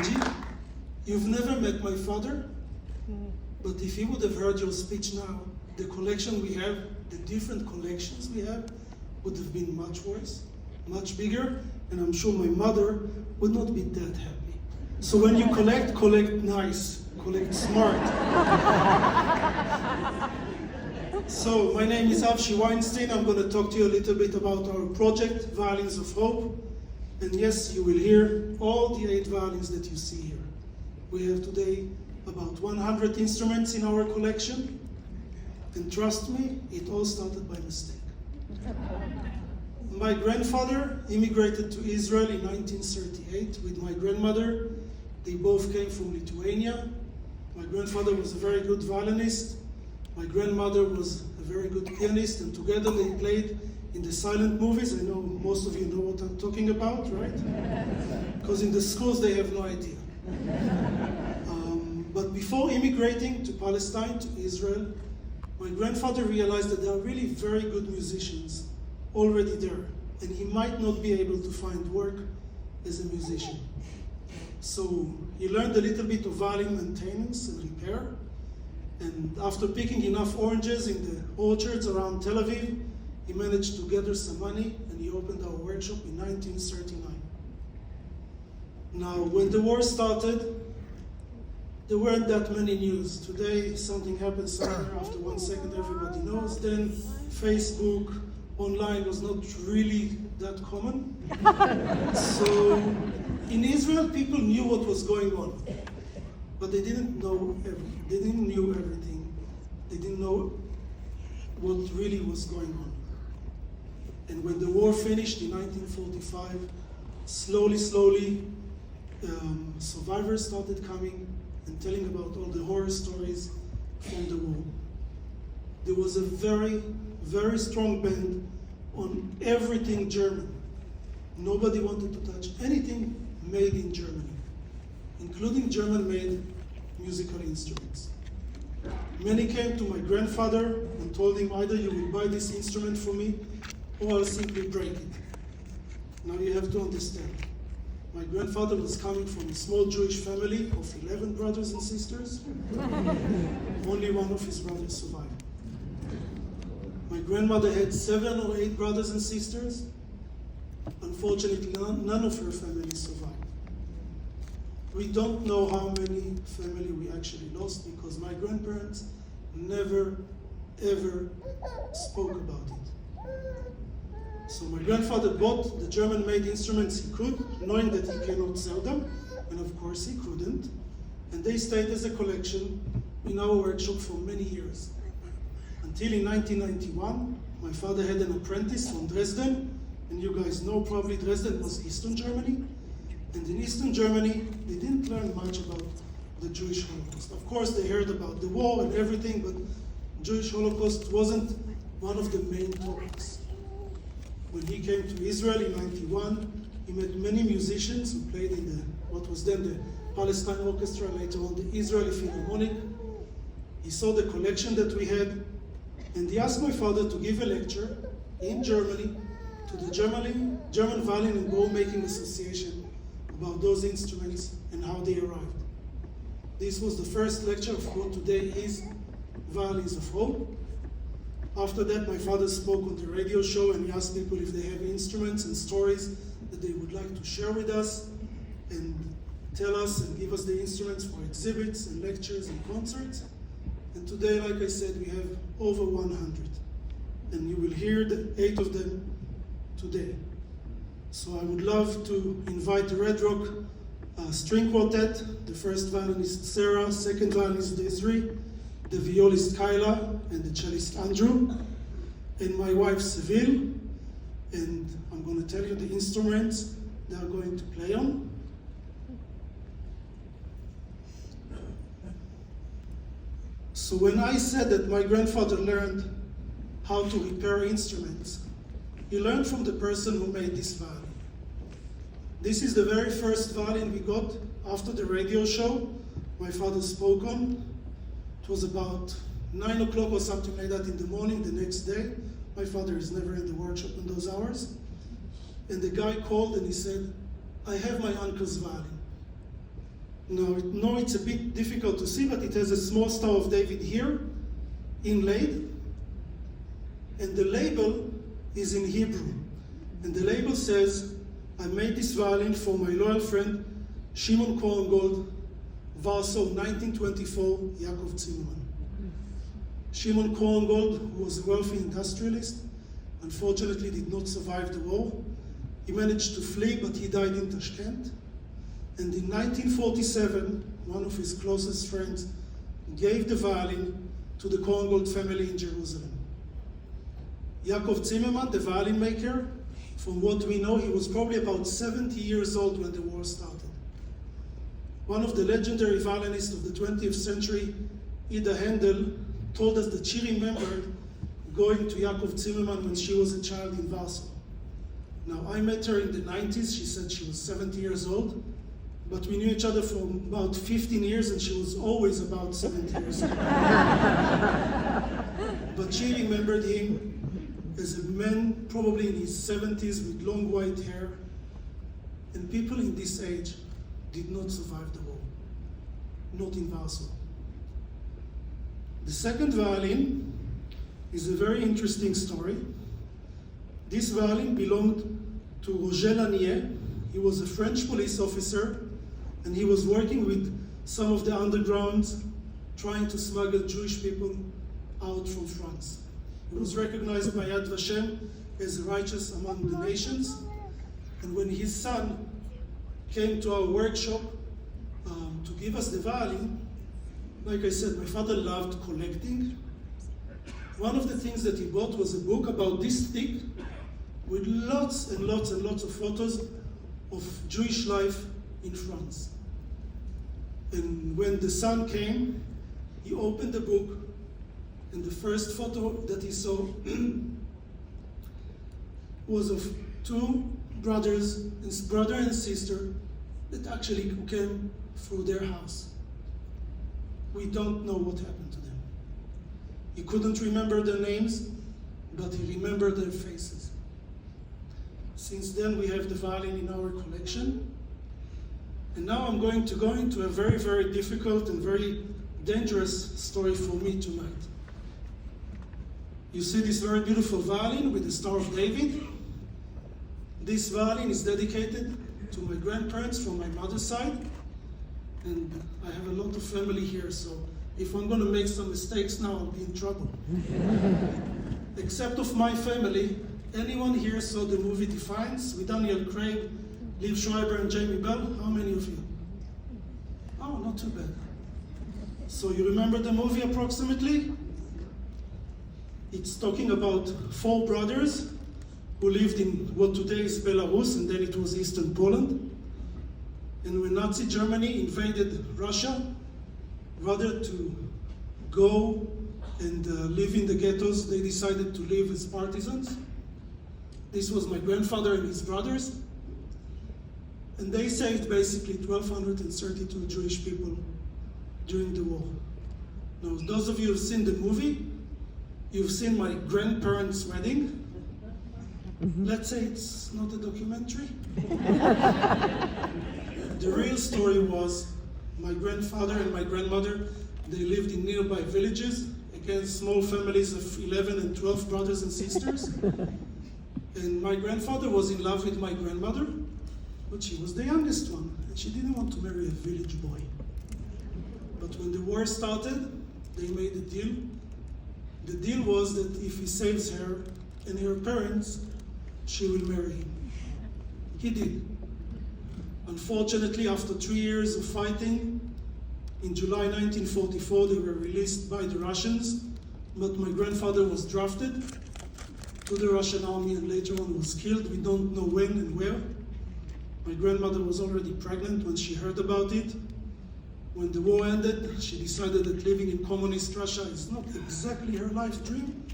Angie, you've never met my father, but if he would have heard your speech now, the collection we have, the different collections we have, would have been much worse, much bigger, and I'm sure my mother would not be that happy. So when you collect nice, collect smart. So my name is Avshi Weinstein. I'm going to talk to you a little bit about our project, Violins of Hope. And yes, you will hear all the 8 violins that you see here. We have today about 100 instruments in our collection. And trust me, it all started by mistake. My grandfather immigrated to Israel in 1938 with my grandmother. They both came from Lithuania. My grandfather was a very good violinist. My grandmother was a very good pianist, and together they played in the silent movies. I know most of you know what I'm talking about, right? Because in the schools they have no idea. But before immigrating to Palestine, to Israel, my grandfather realized that there are really very good musicians already there, and he might not be able to find work as a musician. So he learned a little bit of violin maintenance and repair, and after picking enough oranges in the orchards around Tel Aviv, he managed to gather some money, and he opened our workshop in 1939. Now, when the war started, there weren't that many news. Today, something happens somewhere, after 1 second everybody knows. Then Facebook, online was not really that common. So in Israel, people knew what was going on, but they didn't know everything. They didn't know everything. They didn't know what really was going on. And when the war finished in 1945, slowly, survivors started coming and telling about all the horror stories from the war. There was a very, very strong ban on everything German. Nobody wanted to touch anything made in Germany, including German-made musical instruments. Many came to my grandfather and told him, either you will buy this instrument for me, or I'll simply break it. Now you have to understand, my grandfather was coming from a small Jewish family of 11 brothers and sisters. Only one of his brothers survived. My grandmother had 7 or 8 brothers and sisters. Unfortunately, none of her family survived. We don't know how many family we actually lost, because my grandparents never, ever spoke about it. So my grandfather bought the German-made instruments he could, knowing that he cannot sell them, and of course he couldn't. And they stayed as a collection in our workshop for many years. Until in 1991, my father had an apprentice from Dresden, and you guys know probably Dresden was Eastern Germany. And in Eastern Germany, they didn't learn much about the Jewish Holocaust. Of course, they heard about the war and everything, but Jewish Holocaust wasn't one of the main topics. When he came to Israel in 91, he met many musicians who played in what was then the Palestine Orchestra, later on the Israeli Philharmonic. He saw the collection that we had, and he asked my father to give a lecture in Germany to the German Violin and Bow Making Association about those instruments and how they arrived. This was the first lecture of what today is Violins of Hope. After that, my father spoke on the radio show, and he asked people if they have instruments and stories that they would like to share with us and tell us and give us the instruments for exhibits and lectures and concerts. And today, like I said, we have over 100. And you will hear the 8 of them today. So I would love to invite the Red Rock String Quartet, the first violinist Sarah, second violinist Desiree, the violist Kyla, and the cellist Andrew, and my wife Seville. And I'm going to tell you the instruments they are going to play on. So when I said that my grandfather learned how to repair instruments, he learned from the person who made this violin. This is the very first violin we got after the radio show my father spoke on. It was about 9 o'clock or something like that in the morning the next day. My father is never in the workshop in those hours. And the guy called and he said, I have my uncle's violin. Now it's a bit difficult to see, but it has a small Star of David here, inlaid. And the label is in Hebrew. And the label says, I made this violin for my loyal friend, Shimon Cohen Gold, Warsaw, 1924, Yaakov Zimmerman. Shimon Cohen Gold, who was a wealthy industrialist, unfortunately did not survive the war. He managed to flee, but he died in Tashkent. And in 1947, one of his closest friends gave the violin to the Cohen Gold family in Jerusalem. Yaakov Zimmerman, the violin maker, from what we know, he was probably about 70 years old when the war started. One of the legendary violinists of the 20th century, Ida Handel, told us that she remembered going to Yaakov Zimmerman when she was a child in Warsaw. Now, I met her in the 90s. She said she was 70 years old, but we knew each other for about 15 years, and she was always about 70 years old. But she remembered him as a man, probably in his 70s, with long white hair. And people in this age did not survive the war, not in Warsaw. The second violin is a very interesting story. This violin belonged to Roger Lanier. He was a French police officer, and he was working with some of the undergrounds, trying to smuggle Jewish people out from France. He was recognized by Yad Vashem as righteous among the nations. And when his son came to our workshop to give us the violin, like I said, my father loved collecting. One of the things that he bought was a book about this thick, with lots and lots and lots of photos of Jewish life in France. And when the son came, he opened the book, and the first photo that he saw was of two brothers, brother and sister, that actually came through their house. We don't know what happened to them. He couldn't remember their names, but he remembered their faces. Since then, we have the violin in our collection. And now I'm going to go into a very, very difficult and very dangerous story for me tonight. You see this very beautiful violin with the Star of David. This violin is dedicated to my grandparents from my mother's side. And I have a lot of family here, so if I'm going to make some mistakes now, I'll be in trouble. Except of my family, anyone here saw the movie Defiance with Daniel Craig, Liv Schreiber, and Jamie Bell? How many of you? Oh, not too bad. So you remember the movie approximately? It's talking about four brothers who lived in what today is Belarus, and then it was Eastern Poland. And when Nazi Germany invaded Russia, rather to go and live in the ghettos, they decided to live as partisans. This was my grandfather and his brothers. And they saved basically 1,232 Jewish people during the war. Now, those of you who have seen the movie, you've seen my grandparents' wedding. Let's say it's not a documentary. The real story was my grandfather and my grandmother, they lived in nearby villages, again, small families of 11 and 12 brothers and sisters. And my grandfather was in love with my grandmother, but she was the youngest one, and she didn't want to marry a village boy. But when the war started, they made a deal. The deal was that if he saves her and her parents, she will marry him. He did. Unfortunately, after 3 years of fighting, in July 1944, they were released by the Russians, but my grandfather was drafted to the Russian army and later on was killed. We don't know when and where. My grandmother was already pregnant when she heard about it. When the war ended, she decided that living in communist Russia is not exactly her life dream.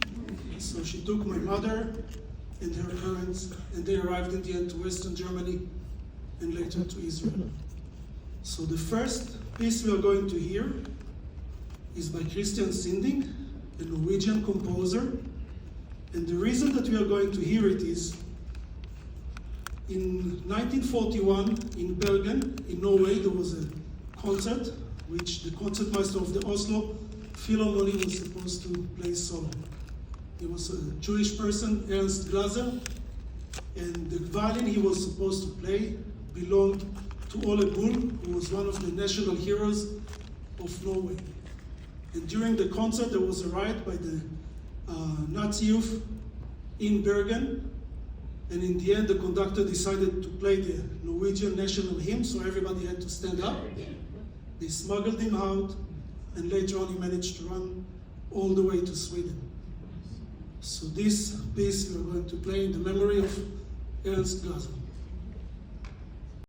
So she took my mother and her parents, and they arrived in the end to Western Germany and later to Israel. So the first piece we are going to hear is by Christian Sinding, a Norwegian composer. And the reason that we are going to hear it is, in 1941 in Bergen, in Norway, there was a concert, which the concertmaster of the Oslo Philharmonic was supposed to play solo. He was a Jewish person, Ernst Glaser, and the violin he was supposed to play belonged to Ole Bull, who was one of the national heroes of Norway. And during the concert, there was a riot by the Nazi youth in Bergen, and in the end, the conductor decided to play the Norwegian national hymn, so everybody had to stand up. They smuggled him out, and later on he managed to run all the way to Sweden. So this piece we are going to play in the memory of Ernst Glaser.